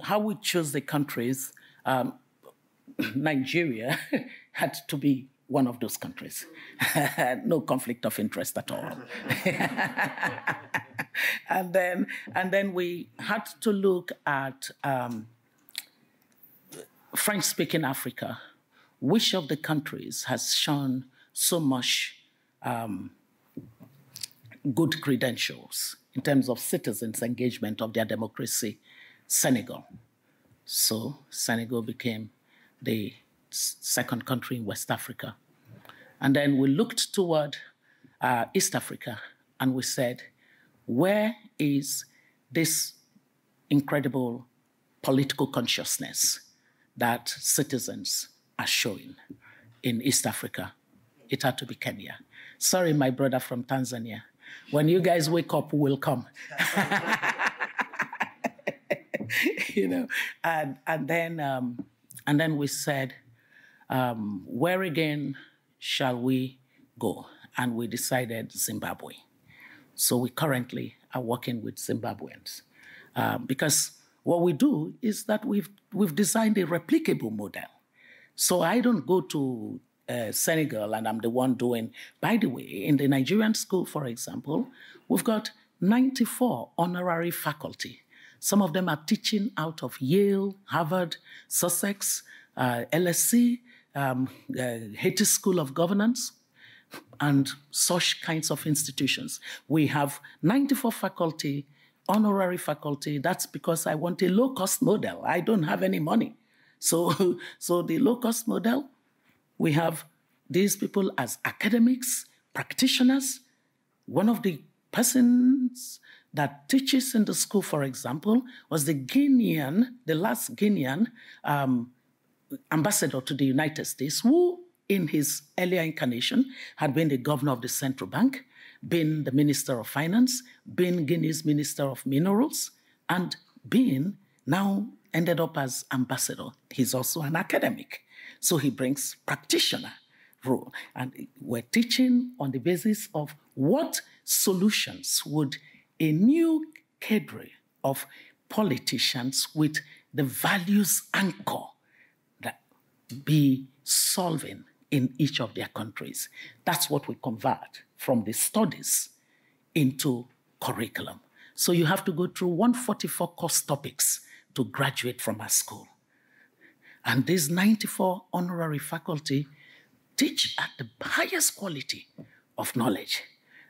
how we choose the countries, Nigeria had to be one of those countries. No conflict of interest at all. and then we had to look at French-speaking Africa. Which of the countries has shown so much good credentials in terms of citizens' engagement of their democracy? Senegal. So Senegal became the second country in West Africa. And then we looked toward East Africa and we said, where is this incredible political consciousness that citizens are showing in East Africa? It had to be Kenya. Sorry, my brother from Tanzania. When you guys wake up, we'll come. And then we said, where again shall we go? And we decided Zimbabwe. So we currently are working with Zimbabweans because what we do is that we've designed a replicable model. So I don't go to Senegal and I'm the one doing. By the way, in the Nigerian school, for example, we've got 94 honorary faculty. Some of them are teaching out of Yale, Harvard, Sussex, LSE, Haiti School of Governance, and such kinds of institutions. We have 94 faculty, honorary faculty. That's because I want a low-cost model. I don't have any money. So the low-cost model, we have these people as academics, practitioners. One of the persons that teaches in the school, for example, was the last Guinean ambassador to the United States, who in his earlier incarnation had been the governor of the central bank, been the minister of finance, been Guinea's minister of minerals, and been now ended up as ambassador. He's also an academic. So he brings practitioner role. And we're teaching on the basis of what solutions would a new cadre of politicians with the values anchor that be solving in each of their countries. That's what we convert from the studies into curriculum. So you have to go through 144 course topics to graduate from our school. And these 94 honorary faculty teach at the highest quality of knowledge.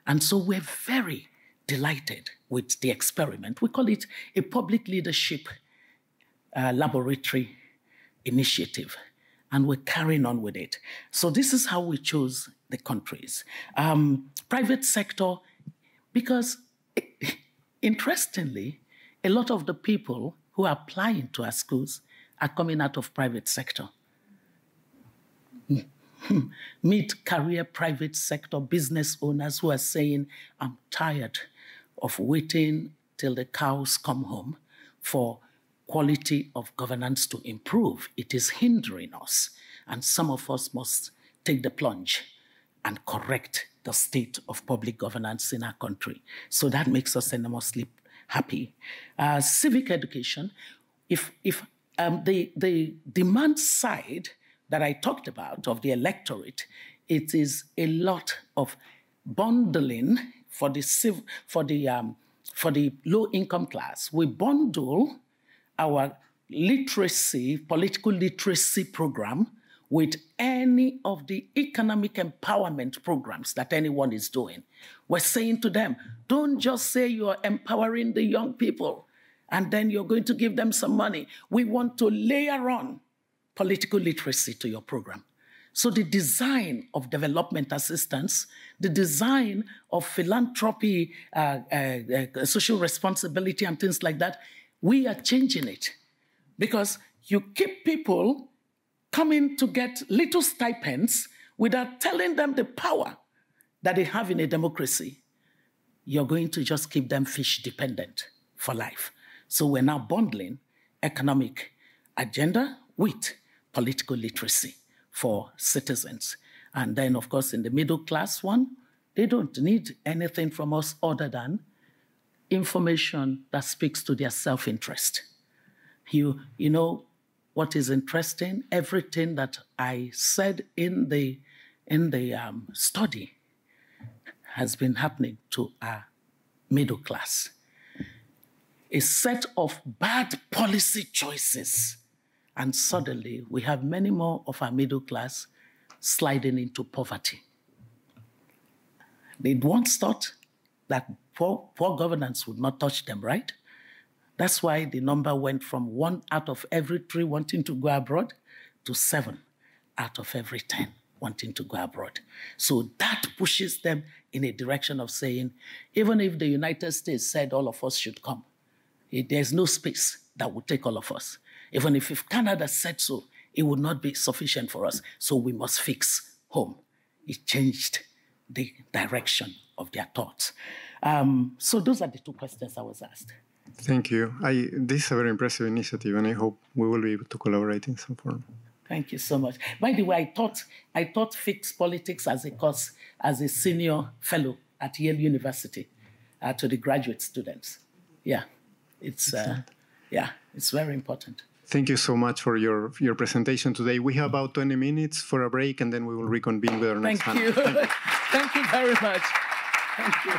And so we're very delighted with the experiment. We call it a public leadership laboratory initiative, and we're carrying on with it. So this is how we chose the countries. Private sector, because interestingly, a lot of the people who are applying to our schools are coming out of private sector. Mid-career private sector business owners who are saying, I'm tired of waiting till the cows come home for quality of governance to improve. It is hindering us, and some of us must take the plunge and correct the state of public governance in our country. So that makes us enormously happy. Civic education, if the demand side that I talked about of the electorate, it is a lot of bundling for the low-income class. We bundle our literacy, political literacy program with any of the economic empowerment programs that anyone is doing. We're saying to them, don't just say you're empowering the young people and then you're going to give them some money. We want to layer on political literacy to your program. So the design of development assistance, the design of philanthropy, social responsibility and things like that, we are changing it. Because you keep people coming to get little stipends without telling them the power that they have in a democracy. You're going to just keep them fish dependent for life. So we're now bundling economic agenda with political literacy for citizens. And then, of course, in the middle class one, they don't need anything from us other than information that speaks to their self-interest. You know what is interesting? Everything that I said in the study has been happening to our middle class. A set of bad policy choices, and suddenly we have many more of our middle class sliding into poverty. They once thought that poor governance would not touch them, right? That's why the number went from 1 out of every 3 wanting to go abroad to 7 out of every 10 wanting to go abroad. So that pushes them in a direction of saying, even if the United States said all of us should come, there's no space that would take all of us. Even if Canada said so, it would not be sufficient for us. So we must fix home. It changed the direction of their thoughts. So those are the 2 questions I was asked. Thank you. This is a very impressive initiative, and I hope we will be able to collaborate in some form. Thank you so much. By the way, I taught fixed politics as a course as a senior fellow at Yale University to the graduate students. Yeah, it's very important. Thank you so much for your presentation today. We have about 20 minutes for a break, and then we will reconvene with our next panel. Thank you. Thank you very much. Thank you.